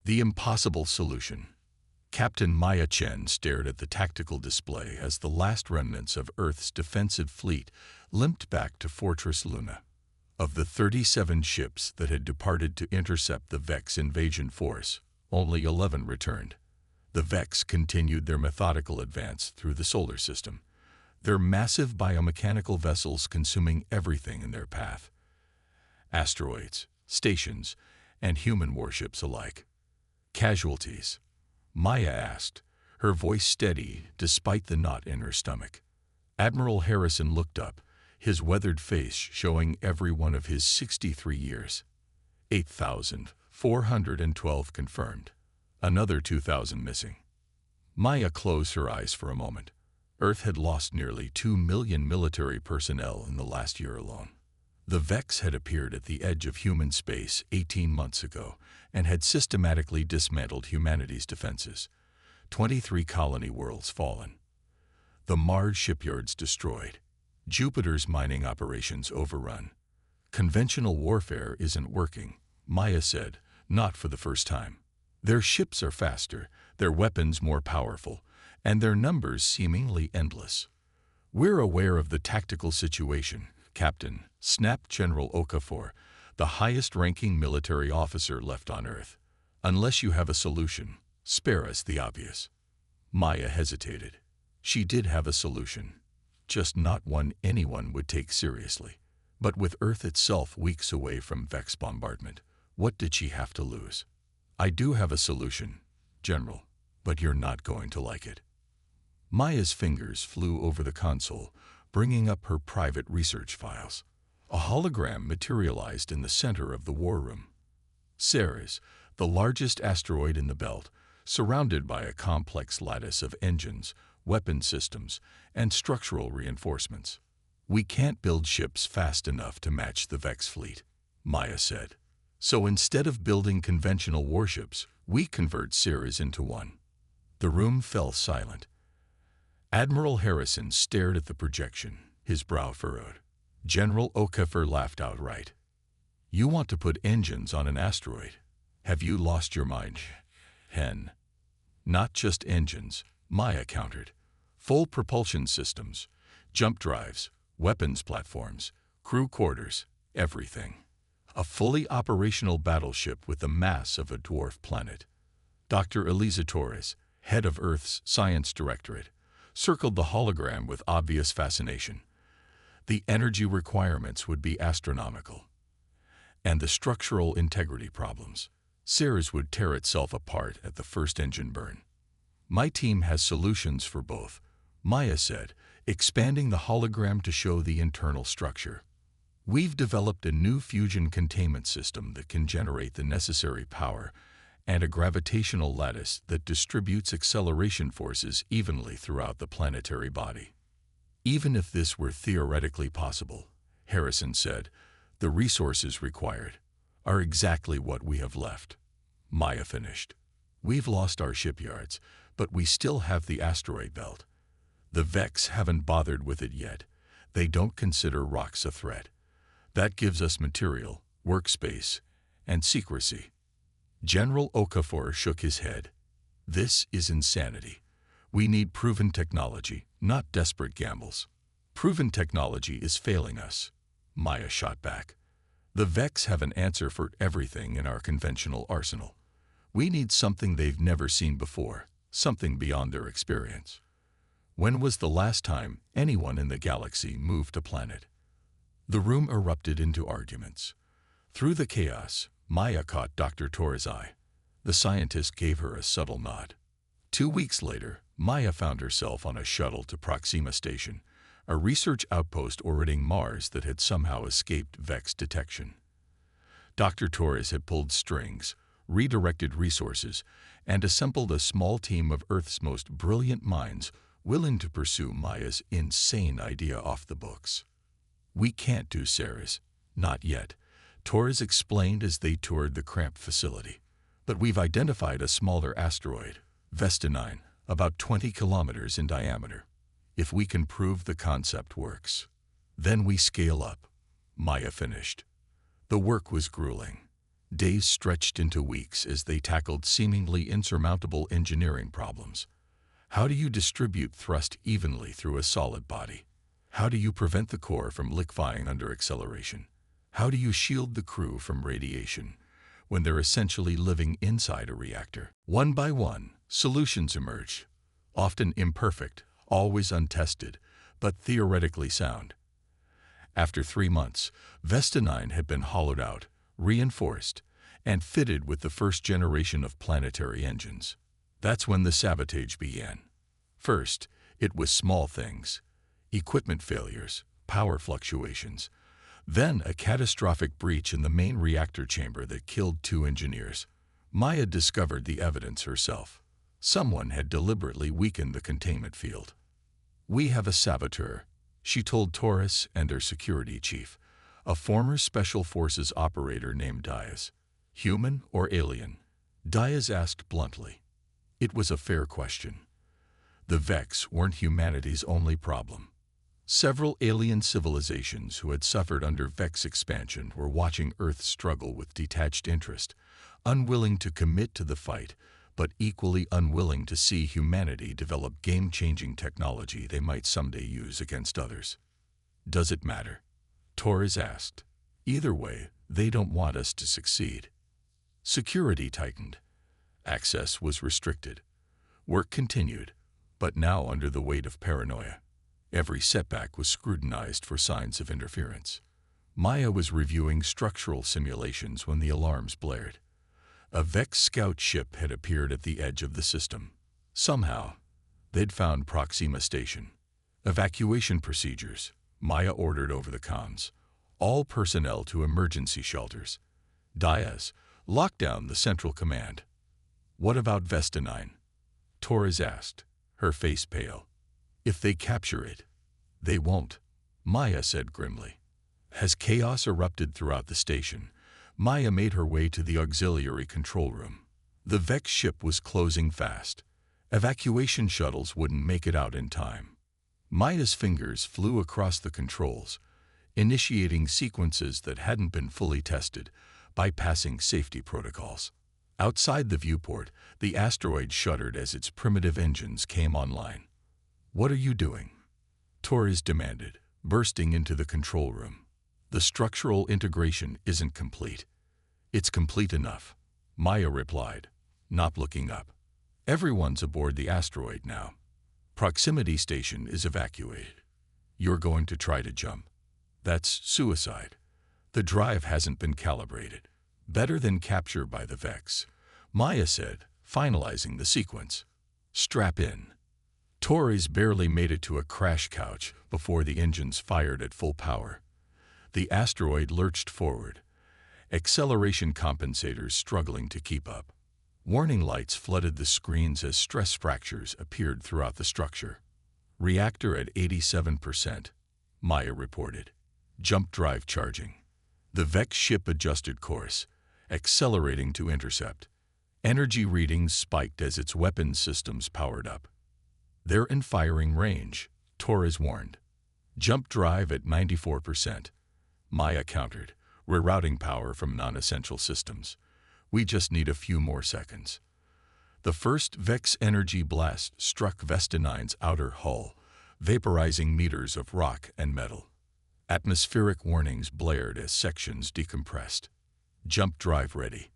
The impossible solution. Captain Maya Chen stared at the tactical display as the last remnants of Earth's defensive fleet limped back to Fortress Luna. Of the 37 ships that had departed to intercept the Vex invasion force, only 11 returned. The Vex continued their methodical advance through the solar system, their massive biomechanical vessels consuming everything in their path. Asteroids, stations, and human warships alike. Casualties? Maya asked, her voice steady despite the knot in her stomach. Admiral Harrison looked up, his weathered face showing every one of his 63 years. 8,412 confirmed. Another 2,000 missing. Maya closed her eyes for a moment. Earth had lost nearly 2 million military personnel in the last year alone. The Vex had appeared at the edge of human space 18 months ago and had systematically dismantled humanity's defenses. 23 colony worlds fallen. The Mars shipyards destroyed. Jupiter's mining operations overrun. Conventional warfare isn't working, Maya said, not for the first time. Their ships are faster, their weapons more powerful, and their numbers seemingly endless. We're aware of the tactical situation, Captain, snapped General Okafor, the highest-ranking military officer left on Earth. Unless you have a solution, spare us the obvious. Maya hesitated. She did have a solution, just not one anyone would take seriously. But with Earth itself weeks away from Vex bombardment, what did she have to lose? I do have a solution, General, but you're not going to like it. Maya's fingers flew over the console, bringing up her private research files. A hologram materialized in the center of the war room. Ceres, the largest asteroid in the belt, surrounded by a complex lattice of engines, weapon systems, and structural reinforcements. We can't build ships fast enough to match the Vex fleet, Maya said. So instead of building conventional warships, we convert Ceres into one. The room fell silent. Admiral Harrison stared at the projection, his brow furrowed. General Okafor laughed outright. You want to put engines on an asteroid? Have you lost your mind, Hen? Not just engines, Maya countered. Full propulsion systems, jump drives, weapons platforms, crew quarters, everything. A fully operational battleship with the mass of a dwarf planet. Dr. Eliza Torres, head of Earth's Science Directorate, circled the hologram with obvious fascination. The energy requirements would be astronomical. And the structural integrity problems. Ceres would tear itself apart at the first engine burn. My team has solutions for both, Maya said, expanding the hologram to show the internal structure. We've developed a new fusion containment system that can generate the necessary power and a gravitational lattice that distributes acceleration forces evenly throughout the planetary body. Even if this were theoretically possible, Harrison said, the resources required are exactly what we have left. Maya finished. We've lost our shipyards, but we still have the asteroid belt. The Vex haven't bothered with it yet. They don't consider rocks a threat. That gives us material, workspace, and secrecy. General Okafor shook his head. This is insanity. We need proven technology, not desperate gambles. Proven technology is failing us, Maya shot back. The Vex have an answer for everything in our conventional arsenal. We need something they've never seen before, something beyond their experience. When was the last time anyone in the galaxy moved a planet? The room erupted into arguments. Through the chaos, Maya caught Dr. Torres' eye. The scientist gave her a subtle nod. 2 weeks later, Maya found herself on a shuttle to Proxima Station, a research outpost orbiting Mars that had somehow escaped Vex detection. Dr. Torres had pulled strings, redirected resources, and assembled a small team of Earth's most brilliant minds willing to pursue Maya's insane idea off the books. We can't do Ceres, not yet, Torres explained as they toured the cramped facility. But we've identified a smaller asteroid, Vesta 9, about 20 kilometers in diameter. If we can prove the concept works, then we scale up, Maya finished. The work was grueling. Days stretched into weeks as they tackled seemingly insurmountable engineering problems. How do you distribute thrust evenly through a solid body? How do you prevent the core from liquefying under acceleration? How do you shield the crew from radiation when they're essentially living inside a reactor? One by one, solutions emerged, often imperfect, always untested, but theoretically sound. After 3 months, Vesta 9 had been hollowed out, reinforced, and fitted with the first generation of planetary engines. That's when the sabotage began. First, it was small things: equipment failures, power fluctuations. Then a catastrophic breach in the main reactor chamber that killed 2 engineers. Maya discovered the evidence herself. Someone had deliberately weakened the containment field. "We have a saboteur," she told Taurus and her security chief, a former Special Forces operator named Diaz. "Human or alien?" Diaz asked bluntly. It was a fair question. The Vex weren't humanity's only problem. Several alien civilizations who had suffered under Vex expansion were watching Earth struggle with detached interest, unwilling to commit to the fight, but equally unwilling to see humanity develop game-changing technology they might someday use against others. "Does it matter?" Torres asked. "Either way, they don't want us to succeed." Security tightened. Access was restricted. Work continued, but now under the weight of paranoia. Every setback was scrutinized for signs of interference. Maya was reviewing structural simulations when the alarms blared. A Vex scout ship had appeared at the edge of the system. Somehow, they'd found Proxima Station. "Evacuation procedures," Maya ordered over the comms. "All personnel to emergency shelters." "Diaz, lock down the central command." "What about Vesta 9? Torres asked, her face pale. "If they capture it." "They won't," Maya said grimly. As chaos erupted throughout the station, Maya made her way to the auxiliary control room. The Vex ship was closing fast. Evacuation shuttles wouldn't make it out in time. Maya's fingers flew across the controls, initiating sequences that hadn't been fully tested, bypassing safety protocols. Outside the viewport, the asteroid shuddered as its primitive engines came online. "What are you doing?" Torres demanded, bursting into the control room. "The structural integration isn't complete." "It's complete enough," Maya replied, not looking up. "Everyone's aboard the asteroid now. Proximity Station is evacuated. You're going to try to jump. That's suicide. The drive hasn't been calibrated." "Better than capture by the Vex," Maya said, finalizing the sequence. "Strap in." Torres barely made it to a crash couch before the engines fired at full power. The asteroid lurched forward, acceleration compensators struggling to keep up. Warning lights flooded the screens as stress fractures appeared throughout the structure. "Reactor at 87%, Maya reported. "Jump drive charging." The Vex ship adjusted course, accelerating to intercept. Energy readings spiked as its weapons systems powered up. "They're in firing range," Torres warned. "Jump drive at 94%, Maya countered, rerouting power from non-essential systems. "We just need a few more seconds." The first Vex energy blast struck Vesta 9's outer hull, vaporizing meters of rock and metal. Atmospheric warnings blared as sections decompressed. "Jump drive ready."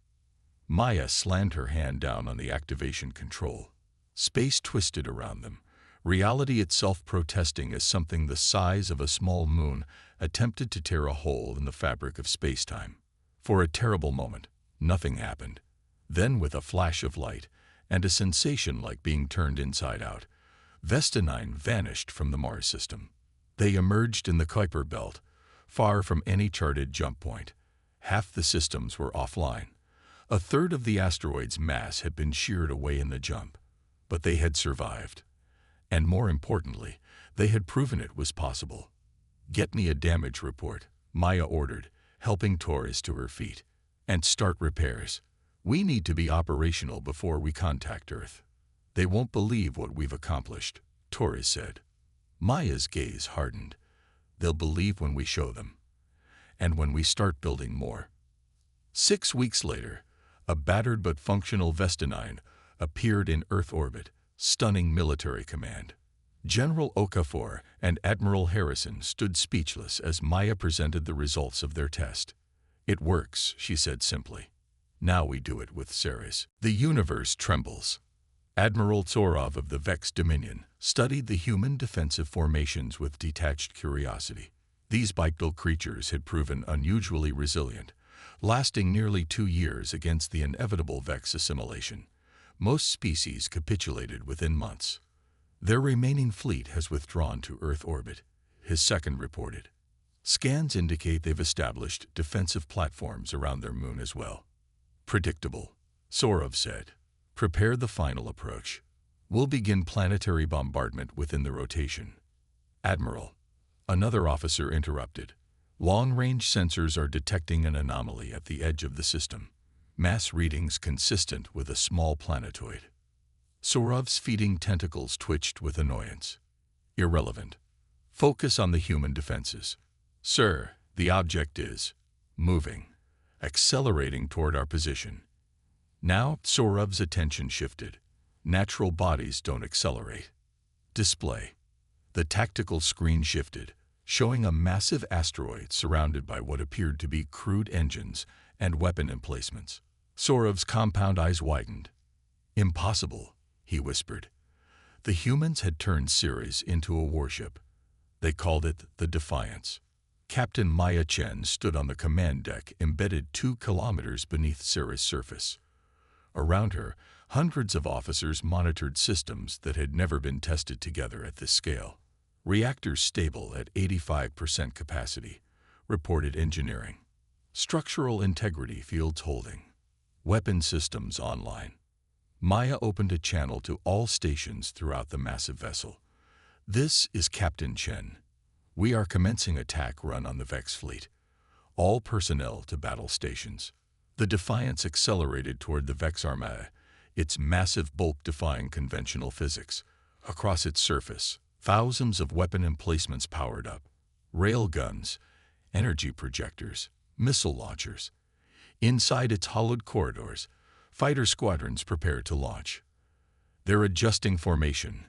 Maya slammed her hand down on the activation control. Space twisted around them, reality itself protesting as something the size of a small moon attempted to tear a hole in the fabric of space-time. For a terrible moment, nothing happened. Then, with a flash of light and a sensation like being turned inside out, Vesta 9 vanished from the Mars system. They emerged in the Kuiper Belt, far from any charted jump point. Half the systems were offline. A third of the asteroid's mass had been sheared away in the jump, but they had survived. And more importantly, they had proven it was possible. "Get me a damage report," Maya ordered, helping Torres to her feet. "And start repairs. We need to be operational before we contact Earth." "They won't believe what we've accomplished," Torres said. Maya's gaze hardened. "They'll believe when we show them. And when we start building more." 6 weeks later, a battered but functional Vestinine appeared in Earth orbit, stunning military command. General Okafor and Admiral Harrison stood speechless as Maya presented the results of their test. "It works," she said simply. "Now we do it with Ceres." The universe trembles. Admiral Zorov of the Vex Dominion studied the human defensive formations with detached curiosity. These bipedal creatures had proven unusually resilient, lasting nearly 2 years against the inevitable Vex assimilation. Most species capitulated within months. "Their remaining fleet has withdrawn to Earth orbit," his second reported. "Scans indicate they've established defensive platforms around their moon as well." "Predictable," Zorov said. "Prepare the final approach. We'll begin planetary bombardment within the rotation." "Admiral," another officer interrupted, "long-range sensors are detecting an anomaly at the edge of the system. Mass readings consistent with a small planetoid." Zorov's feeding tentacles twitched with annoyance. "Irrelevant. Focus on the human defenses." "Sir, the object is moving, accelerating toward our position." Now Zorov's attention shifted. "Natural bodies don't accelerate." Display. The tactical screen shifted, showing a massive asteroid surrounded by what appeared to be crude engines and weapon emplacements. Zorov's compound eyes widened. "Impossible," he whispered. The humans had turned Ceres into a warship. They called it the Defiance. Captain Maya Chen stood on the command deck embedded 2 kilometers beneath Ceres' surface. Around her, hundreds of officers monitored systems that had never been tested together at this scale. "Reactors stable at 85% capacity," reported engineering. "Structural integrity fields holding. Weapon systems online." Maya opened a channel to all stations throughout the massive vessel. "This is Captain Chen. We are commencing attack run on the Vex fleet. All personnel to battle stations." The Defiance accelerated toward the Vex Armada, its massive bulk defying conventional physics. Across its surface, thousands of weapon emplacements powered up. Rail guns, energy projectors, missile launchers. Inside its hollowed corridors, fighter squadrons prepared to launch. "They're adjusting formation,"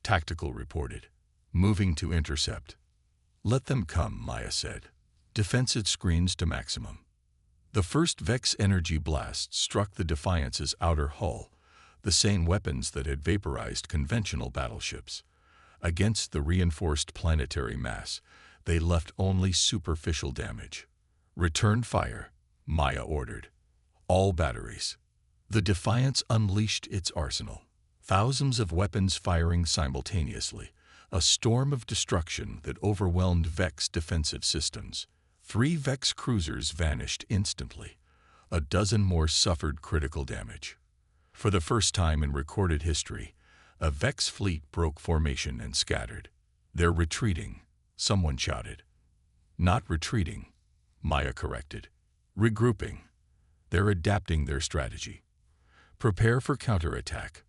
Tactical reported. "Moving to intercept." "Let them come," Maya said. "Defensive screens to maximum." The first Vex energy blast struck the Defiance's outer hull, the same weapons that had vaporized conventional battleships. Against the reinforced planetary mass, they left only superficial damage. "Return fire," Maya ordered. "All batteries." The Defiance unleashed its arsenal. Thousands of weapons firing simultaneously, a storm of destruction that overwhelmed Vex defensive systems. 3 Vex cruisers vanished instantly. A dozen more suffered critical damage. For the first time in recorded history, a Vex fleet broke formation and scattered. "They're retreating," someone shouted. "Not retreating," Maya corrected. "Regrouping. They're adapting their strategy. Prepare for counterattack."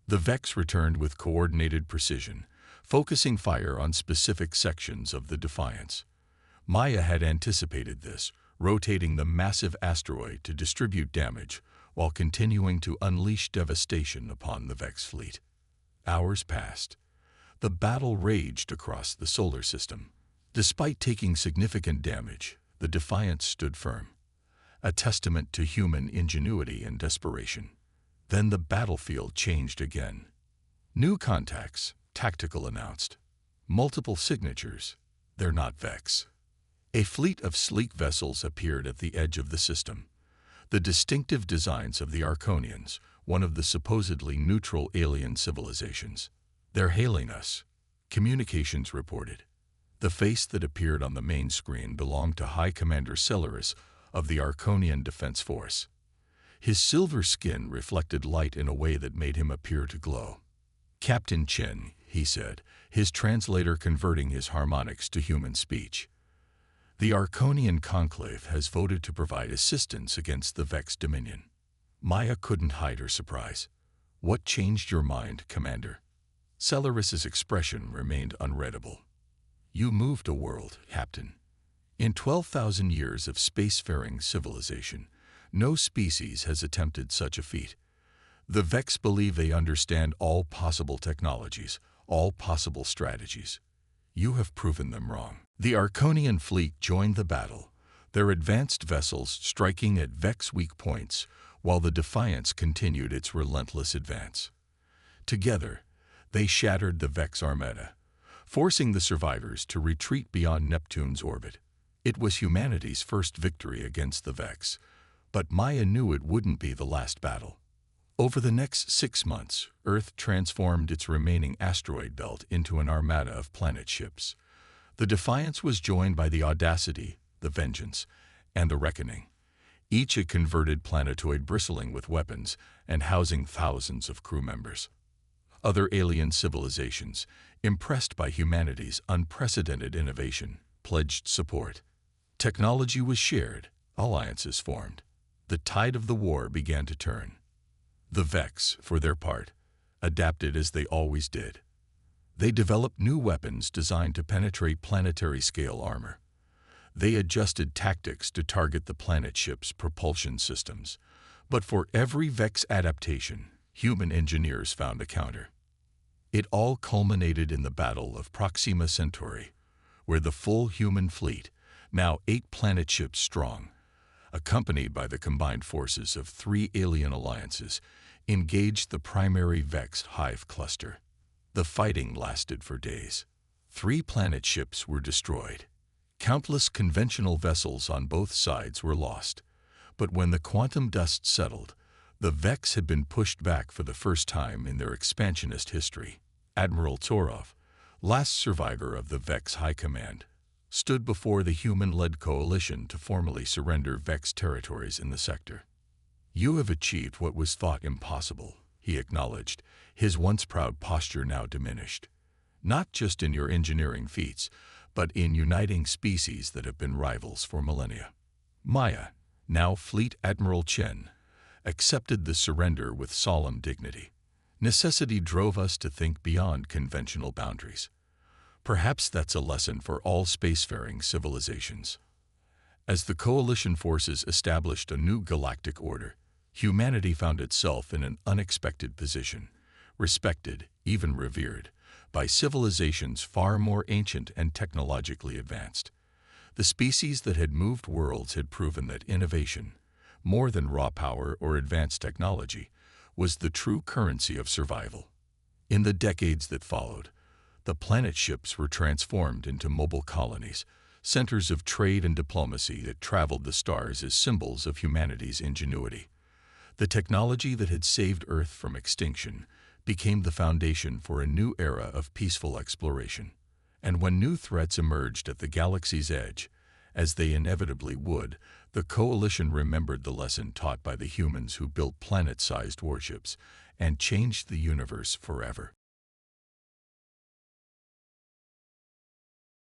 The Vex returned with coordinated precision, focusing fire on specific sections of the Defiance. Maya had anticipated this, rotating the massive asteroid to distribute damage while continuing to unleash devastation upon the Vex fleet. Hours passed. The battle raged across the solar system. Despite taking significant damage, the Defiance stood firm, a testament to human ingenuity and desperation. Then the battlefield changed again. "New contacts," Tactical announced. "Multiple signatures. They're not Vex." A fleet of sleek vessels appeared at the edge of the system. The distinctive designs of the Arconians, one of the supposedly neutral alien civilizations. "They're hailing us," communications reported. The face that appeared on the main screen belonged to High Commander Celeris of the Arconian Defense Force. His silver skin reflected light in a way that made him appear to glow. "Captain Chen," he said, his translator converting his harmonics to human speech. "The Arconian Conclave has voted to provide assistance against the Vex Dominion." Maya couldn't hide her surprise. "What changed your mind, Commander?" Celeris's expression remained unreadable. "You moved a world, Captain. In 12,000 years of spacefaring civilization, No species has attempted such a feat. The Vex believe they understand all possible technologies, all possible strategies. You have proven them wrong. The Arconian fleet joined the battle, their advanced vessels striking at Vex weak points, while the Defiance continued its relentless advance. Together, they shattered the Vex armada, forcing the survivors to retreat beyond Neptune's orbit. It was humanity's first victory against the Vex, but Maya knew it wouldn't be the last battle. Over the next 6 months, Earth transformed its remaining asteroid belt into an armada of planet ships. The Defiance was joined by the Audacity, the Vengeance, and the Reckoning, each a converted planetoid bristling with weapons and housing thousands of crew members. Other alien civilizations, impressed by humanity's unprecedented innovation, pledged support. Technology was shared, alliances formed. The tide of the war began to turn. The Vex, for their part, adapted as they always did. They developed new weapons designed to penetrate planetary-scale armor. They adjusted tactics to target the planet ship's propulsion systems. But for every Vex adaptation, human engineers found a counter. It all culminated in the Battle of Proxima Centauri, where the full human fleet, now 8 planet ships strong, accompanied by the combined forces of 3 alien alliances, engaged the primary Vex hive cluster. The fighting lasted for days. 3 planet ships were destroyed. Countless conventional vessels on both sides were lost. But when the quantum dust settled, the Vex had been pushed back for the first time in their expansionist history. Admiral Torov, last survivor of the Vex High Command, stood before the human-led coalition to formally surrender Vex territories in the sector. "You have achieved what was thought impossible," he acknowledged, his once proud posture now diminished. "Not just in your engineering feats, but in uniting species that have been rivals for millennia." Maya, now Fleet Admiral Chen, accepted the surrender with solemn dignity. Necessity drove us to think beyond conventional boundaries. Perhaps that's a lesson for all spacefaring civilizations. As the coalition forces established a new galactic order, humanity found itself in an unexpected position, respected, even revered, by civilizations far more ancient and technologically advanced. The species that had moved worlds had proven that innovation, more than raw power or advanced technology, was the true currency of survival. In the decades that followed, the planet ships were transformed into mobile colonies, centers of trade and diplomacy that traveled the stars as symbols of humanity's ingenuity. The technology that had saved Earth from extinction became the foundation for a new era of peaceful exploration. And when new threats emerged at the galaxy's edge, as they inevitably would, the coalition remembered the lesson taught by the humans who built planet-sized warships and changed the universe forever.